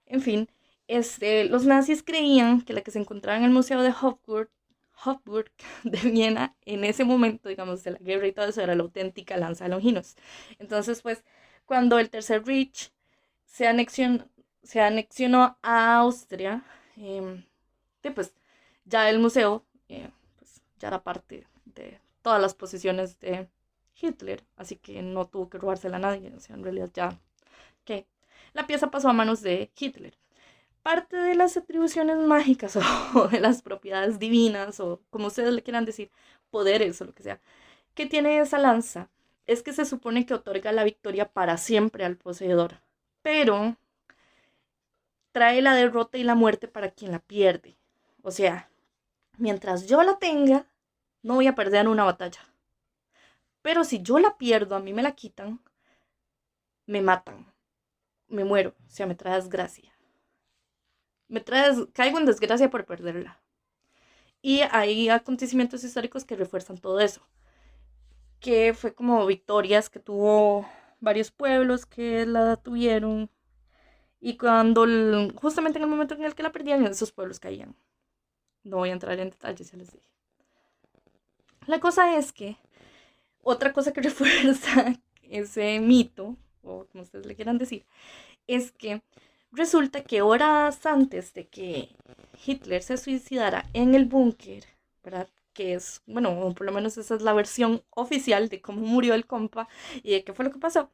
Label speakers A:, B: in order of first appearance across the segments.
A: En fin, los nazis creían que la que se encontraba en el Museo de Hofburg de Viena en ese momento, digamos, de la guerra y todo eso, era la auténtica lanza de Longinos. Entonces, pues, cuando el Tercer Reich se, anexion, se anexionó a Austria, eh, pues ya el museo pues, ya era parte de todas las posesiones de Hitler, así que no tuvo que robársela a nadie, o sea, en realidad ya que la pieza pasó a manos de Hitler. Parte de las atribuciones mágicas o de las propiedades divinas o como ustedes le quieran decir, poderes o lo que sea, que tiene esa lanza es que se supone que otorga la victoria para siempre al poseedor, pero trae la derrota y la muerte para quien la pierde. O sea, mientras yo la tenga, no voy a perder una batalla. Pero si yo la pierdo, a mí me la quitan, me matan, me muero, o sea, me trae desgracia. Caigo en desgracia por perderla. Y hay acontecimientos históricos que refuerzan todo eso. Que fue como victorias que tuvo varios pueblos que la tuvieron. Y cuando, justamente en el momento en el que la perdían, esos pueblos caían. No voy a entrar en detalles, ya les dije. La cosa es que otra cosa que refuerza ese mito, o como ustedes le quieran decir, es que resulta que horas antes de que Hitler se suicidara en el búnker, ¿verdad? Que es, bueno, por lo menos esa es la versión oficial de cómo murió el compa y de qué fue lo que pasó.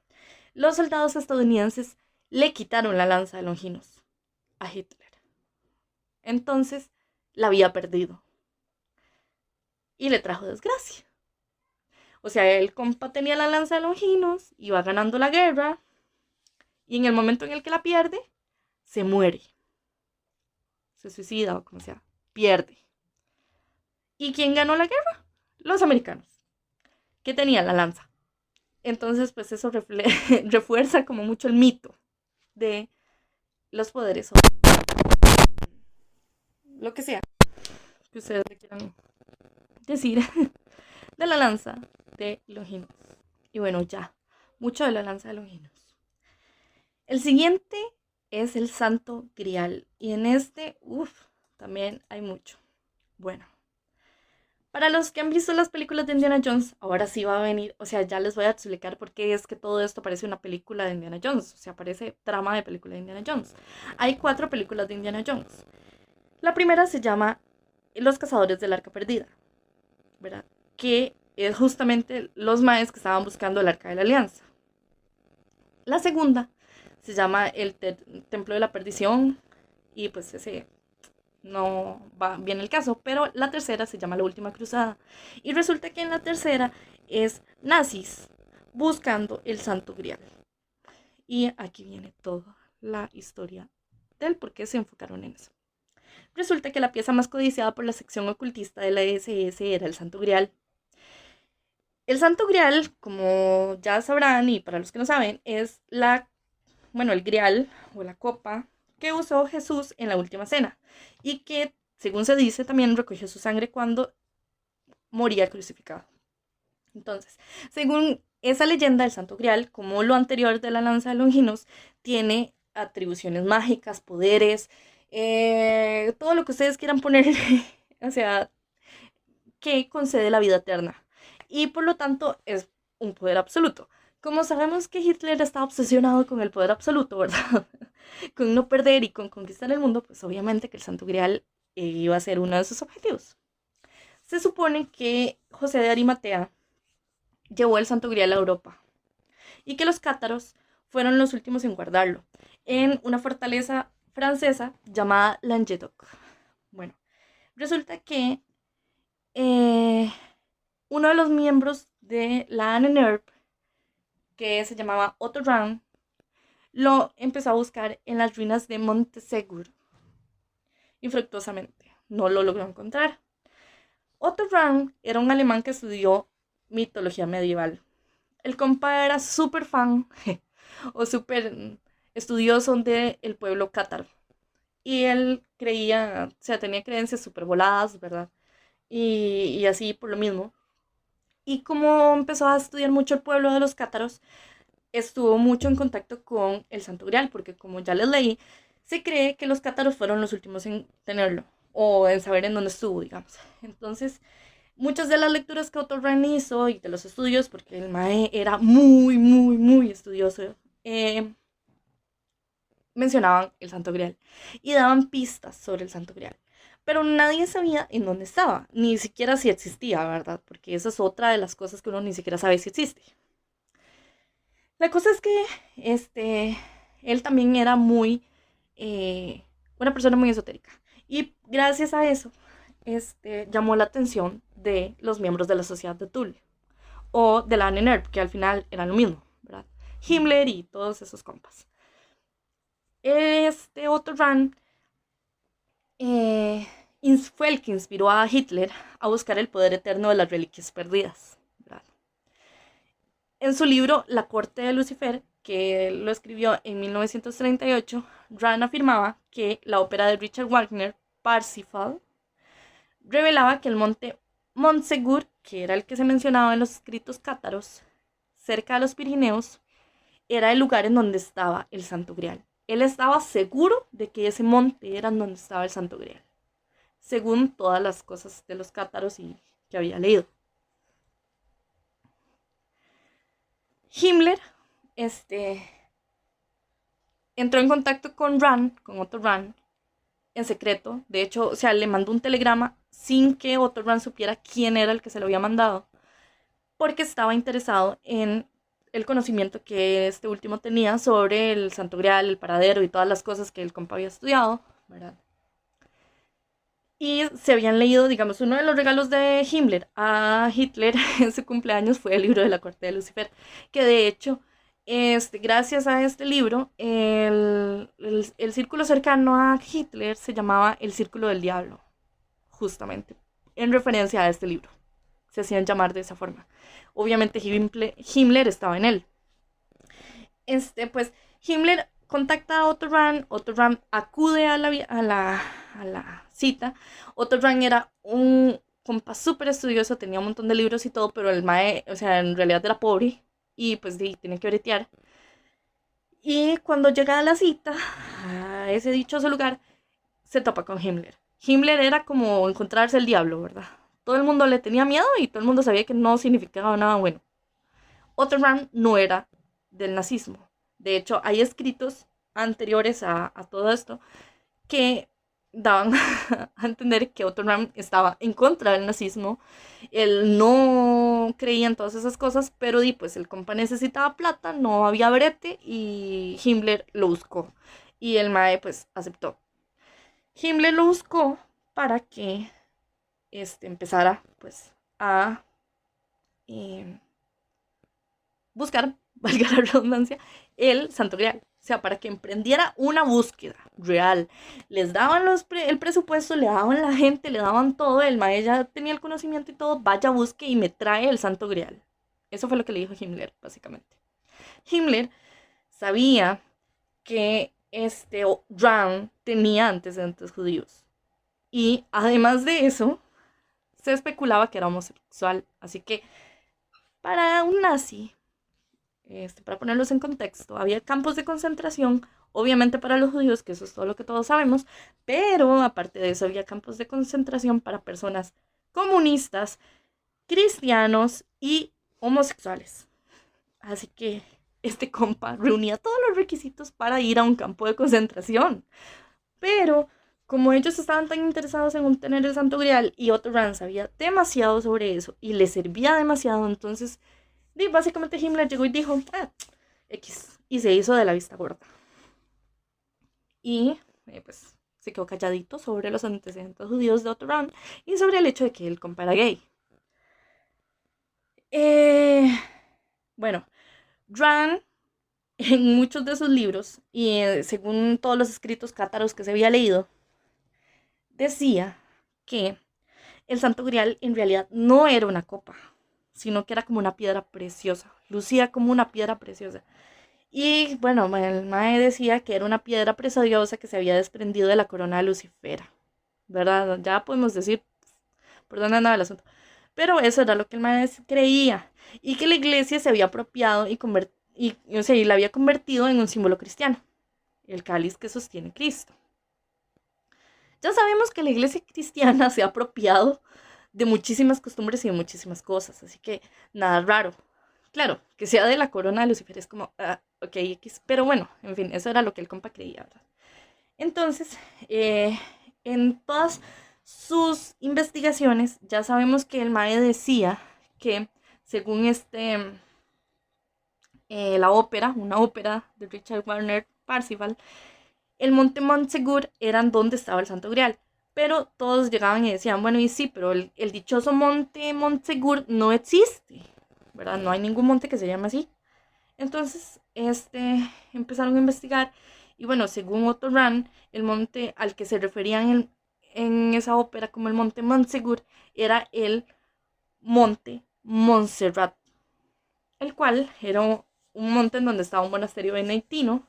A: Los soldados estadounidenses le quitaron la lanza de Longinos a Hitler. Entonces, la había perdido y le trajo desgracia. O sea, el compa tenía la lanza de Longinos, iba ganando la guerra y en el momento en el que la pierde, se muere, se suicida o como sea, pierde. ¿Y quién ganó la guerra? Los americanos, que tenían la lanza. Entonces, pues eso refuerza como mucho el mito de los poderes o lo que sea que ustedes quieran decir de la lanza de Longinos. Y bueno, ya, mucho de la lanza de Longinos. El siguiente es el Santo Grial. Y en este, también hay mucho. Bueno, para los que han visto las películas de Indiana Jones, ahora sí va a venir, o sea, ya les voy a explicar por qué es que todo esto parece una película de Indiana Jones, o sea, parece trama de película de Indiana Jones. Hay 4 películas de Indiana Jones. La primera se llama Los Cazadores del Arca Perdida, ¿verdad? Que es justamente los maes que estaban buscando el Arca de la Alianza. La segunda se llama Templo de la Perdición y pues ese no va bien el caso, pero la tercera se llama La Última Cruzada. Y resulta que en la tercera es nazis buscando el Santo Grial. Y aquí viene toda la historia del por qué se enfocaron en eso. Resulta que la pieza más codiciada por la sección ocultista de la SS era el Santo Grial. El Santo Grial, como ya sabrán y para los que no saben, es el Grial o la copa que usó Jesús en la última cena y que, según se dice, también recogió su sangre cuando moría crucificado. Entonces, según esa leyenda, el Santo Grial, como lo anterior de la lanza de Longinos, tiene atribuciones mágicas, poderes, todo lo que ustedes quieran poner, o sea, que concede la vida eterna. Y por lo tanto es un poder absoluto. Como sabemos que Hitler está obsesionado con el poder absoluto, ¿verdad? Con no perder y con conquistar el mundo, pues obviamente que el Santo Grial iba a ser uno de sus objetivos. Se supone que José de Arimatea llevó el Santo Grial a Europa y que los cátaros fueron los últimos en guardarlo en una fortaleza francesa llamada Languedoc. Bueno, resulta que eh, uno de los miembros de la ANNERP, que se llamaba Otto Rahn, lo empezó a buscar en las ruinas de Montesegur. Infructuosamente, no lo logró encontrar. Otto Rahn era un alemán que estudió mitología medieval. El compa era súper fan o súper estudioso del pueblo cátaro. Y él creía, o sea, tenía creencias súper voladas, ¿verdad? Y así por lo mismo. Y como empezó a estudiar mucho el pueblo de los cátaros, estuvo mucho en contacto con el Santo Grial, porque como ya les leí, se cree que los cátaros fueron los últimos en tenerlo, o en saber en dónde estuvo, digamos. Entonces, muchas de las lecturas que Otto Rahn hizo y de los estudios, porque el mae era muy, muy, muy estudioso, mencionaban el Santo Grial y daban pistas sobre el Santo Grial. Pero nadie sabía en dónde estaba, ni siquiera si existía, ¿verdad? Porque esa es otra de las cosas que uno ni siquiera sabe si existe. La cosa es que él también era una persona muy esotérica. Y gracias a eso, llamó la atención de los miembros de la sociedad de Thule o de la NERV, que al final eran lo mismo, ¿verdad? Himmler y todos esos compas. Otto Rahn fue el que inspiró a Hitler a buscar el poder eterno de las reliquias perdidas, ¿verdad? En su libro La corte de Lucifer, que lo escribió en 1938, Rahn afirmaba que la ópera de Richard Wagner, Parsifal, revelaba que el monte Montsegur, que era el que se mencionaba en los escritos cátaros, cerca de los Pirineos, era el lugar en donde estaba el Santo Grial. Él estaba seguro de que ese monte era en donde estaba el Santo Grial, según todas las cosas de los cátaros y que había leído. Himmler entró en contacto con Otto Rahn, en secreto. De hecho, o sea, le mandó un telegrama sin que Otto Rahn supiera quién era el que se lo había mandado, porque estaba interesado en el conocimiento que este último tenía sobre el Santo Grial, el paradero y todas las cosas que el compa había estudiado, ¿verdad? Y se habían leído, digamos, uno de los regalos de Himmler a Hitler en su cumpleaños fue el libro de la corte de Lucifer, que de hecho, gracias a este libro, el círculo cercano a Hitler se llamaba el Círculo del Diablo, justamente, en referencia a este libro. Se hacían llamar de esa forma. Obviamente Himmler estaba en él. Pues Himmler contacta a Otto Rahn acude a la cita. Otto Rahn era un compa súper estudioso, tenía un montón de libros y todo, pero el mae, o sea, en realidad era pobre y pues tenía que bretear. Y cuando llega a la cita, a ese dichoso lugar, se topa con Himmler. Himmler era como encontrarse el diablo, ¿verdad? Todo el mundo le tenía miedo y todo el mundo sabía que no significaba nada bueno. Otto Rahn no era del nazismo. De hecho, hay escritos anteriores a todo esto que daban a entender que Otto Rahn estaba en contra del nazismo. Él no creía en todas esas cosas, pero pues el compa necesitaba plata, no había brete y Himmler lo buscó. Y el mae pues aceptó. Himmler lo buscó para que empezara pues a buscar, valga la redundancia, el Santo Grial. O sea, para que emprendiera una búsqueda real. Les daban el presupuesto, le daban la gente, le daban todo. El mae ya tenía el conocimiento y todo. Vaya, busque y me trae el Santo Grial. Eso fue lo que le dijo Himmler, básicamente. Himmler sabía que Rahn tenía antecedentes judíos. Y además de eso, se especulaba que era homosexual. Así que, para un nazi, para ponerlos en contexto, había campos de concentración, obviamente para los judíos, que eso es todo lo que todos sabemos, pero aparte de eso había campos de concentración para personas comunistas, cristianos y homosexuales. Así que este compa reunía todos los requisitos para ir a un campo de concentración. Pero como ellos estaban tan interesados en obtener el Santo Grial y Otto Rahn sabía demasiado sobre eso y le servía demasiado, entonces básicamente Himmler llegó y dijo, X, y se hizo de la vista gorda. Y pues se quedó calladito sobre los antecedentes judíos de Otto Rahn y sobre el hecho de que el compa era gay. Bueno, Rahn en muchos de sus libros y según todos los escritos cátaros que se había leído, decía que el Santo Grial en realidad no era una copa, sino que era como una piedra preciosa, lucía como una piedra preciosa. Y bueno, el mae decía que era una piedra preciosa que se había desprendido de la corona de Lucifer, ¿verdad? Ya podemos decir por dónde andaba el asunto. Pero eso era lo que el mae creía. Y que la iglesia se había apropiado y la había convertido en un símbolo cristiano. el cáliz que sostiene Cristo. Ya sabemos que la iglesia cristiana se ha apropiado de muchísimas costumbres y de muchísimas cosas, así que nada raro. Claro, que sea de la corona de Lucifer es como, ok, X, pero bueno, en fin, eso era lo que el compa creía, ¿verdad? Entonces, en todas sus investigaciones, ya sabemos que el mae decía que, según la ópera, una ópera de Richard Wagner Parzival, el monte Montsegur era donde estaba el Santo Grial. Pero todos llegaban y decían, bueno, y sí, pero el dichoso monte Montsegur no existe, ¿verdad? No hay ningún monte que se llame así. Entonces, empezaron a investigar y bueno, según Otto Rahn, el monte al que se referían en esa ópera como el monte Montsegur era el monte Montserrat, el cual era un monte en donde estaba un monasterio benedictino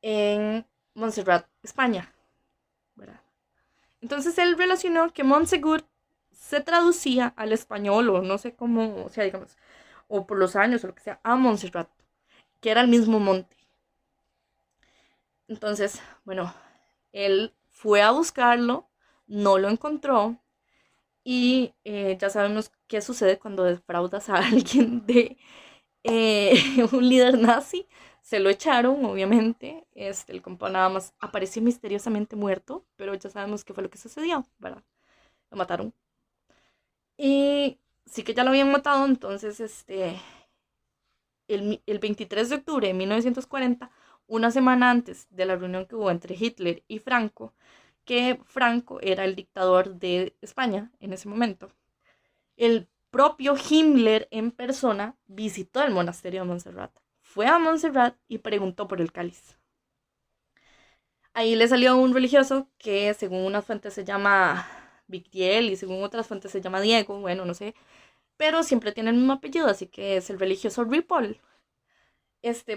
A: en Montserrat, España, ¿verdad? Entonces él relacionó que Montsegur se traducía al español, o no sé cómo, o sea, digamos, o por los años o lo que sea, a Montserrat, que era el mismo monte. Entonces, bueno, él fue a buscarlo, no lo encontró, y ya sabemos qué sucede cuando defraudas a alguien de un líder nazi. Se lo echaron, obviamente. El compa nada más apareció misteriosamente muerto, pero ya sabemos qué fue lo que sucedió, ¿verdad? Lo mataron. Y sí que ya lo habían matado, entonces el 23 de octubre de 1940, una semana antes de la reunión que hubo entre Hitler y Franco, que Franco era el dictador de España en ese momento, el propio Himmler en persona visitó el monasterio de Montserrat. Fue a Montserrat y preguntó por el cáliz. Ahí le salió un religioso que según unas fuentes se llama Victiel y según otras fuentes se llama Diego, bueno, no sé, pero siempre tiene el mismo apellido, así que es el religioso Ripoll.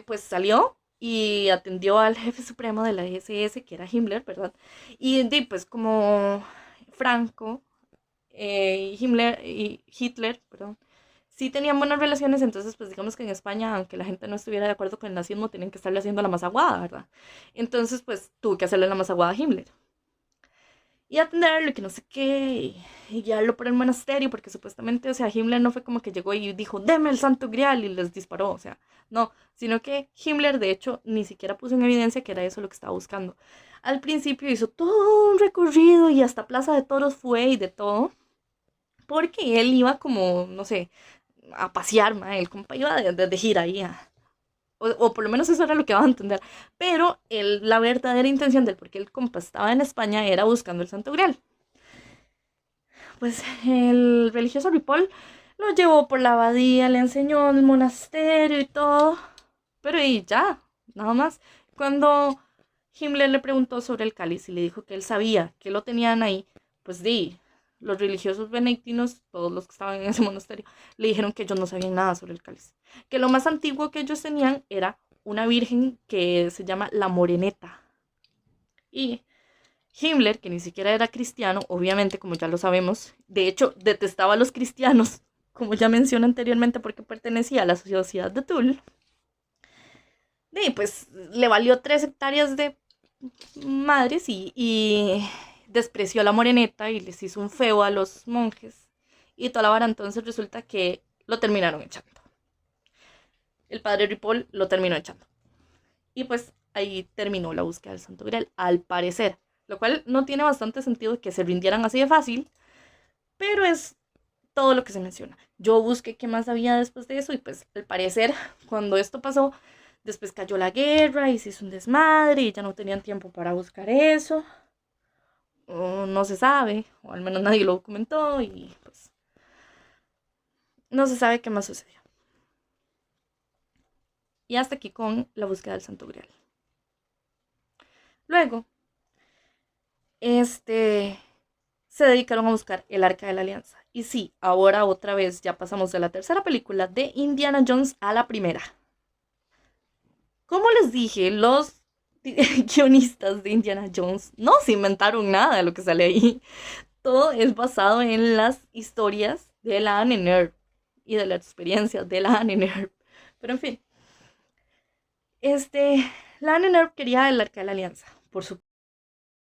A: Pues salió y atendió al jefe supremo de la SS, que era Himmler, ¿verdad? Y pues como Franco, Himmler y Hitler, perdón, sí tenían buenas relaciones, entonces pues digamos que en España, aunque la gente no estuviera de acuerdo con el nazismo, tenían que estarle haciendo la masaguada, ¿verdad? Entonces pues tuvo que hacerle la masaguada a Himmler. Y atenderlo y que no sé qué, y guiarlo por el monasterio, porque supuestamente, o sea, Himmler no fue como que llegó y dijo, deme el santo grial y les disparó, o sea, no, sino que Himmler de hecho ni siquiera puso en evidencia que era eso lo que estaba buscando. Al principio hizo todo un recorrido y hasta Plaza de Toros fue y de todo, porque él iba como, no sé, a pasear, ma, el compa iba de gira ahí o por lo menos eso era lo que daba a entender. Pero la verdadera intención del por qué el compa estaba en España era buscando el Santo Grial. Pues el religioso Ripoll lo llevó por la abadía, le enseñó el monasterio y todo. Pero y ya, nada más. Cuando Himmler le preguntó sobre el cáliz y le dijo que él sabía que lo tenían ahí, pues los religiosos benedictinos, todos los que estaban en ese monasterio, le dijeron que ellos no sabían nada sobre el cáliz. Que lo más antiguo que ellos tenían era una virgen que se llama la Moreneta. Y Himmler, que ni siquiera era cristiano, obviamente, como ya lo sabemos, de hecho, detestaba a los cristianos, como ya mencioné anteriormente, porque pertenecía a la sociedad de Tull. Y pues le valió 3 hectáreas de madres y despreció a la Moreneta y les hizo un feo a los monjes y toda la vara. Entonces resulta que lo terminaron echando. El padre Ripoll lo terminó echando. Y pues ahí terminó la búsqueda del Santo Grial, al parecer. Lo cual no tiene bastante sentido que se rindieran así de fácil, pero es todo lo que se menciona. Yo busqué qué más había después de eso y pues al parecer cuando esto pasó, después cayó la guerra y se hizo un desmadre y ya no tenían tiempo para buscar eso. O no se sabe, o al menos nadie lo documentó y pues no se sabe qué más sucedió. Y hasta aquí con la búsqueda del Santo Grial. Luego, se dedicaron a buscar el Arca de la Alianza. Y sí, ahora otra vez ya pasamos de la tercera película de Indiana Jones a la primera. Como les dije, los guionistas de Indiana Jones no se inventaron nada de lo que sale ahí. Todo es basado en las historias de la Anne Nerve y de la experiencia de la Anne Nerve. Pero en fin, La Nerf quería el Arca de la Alianza, por supuesto.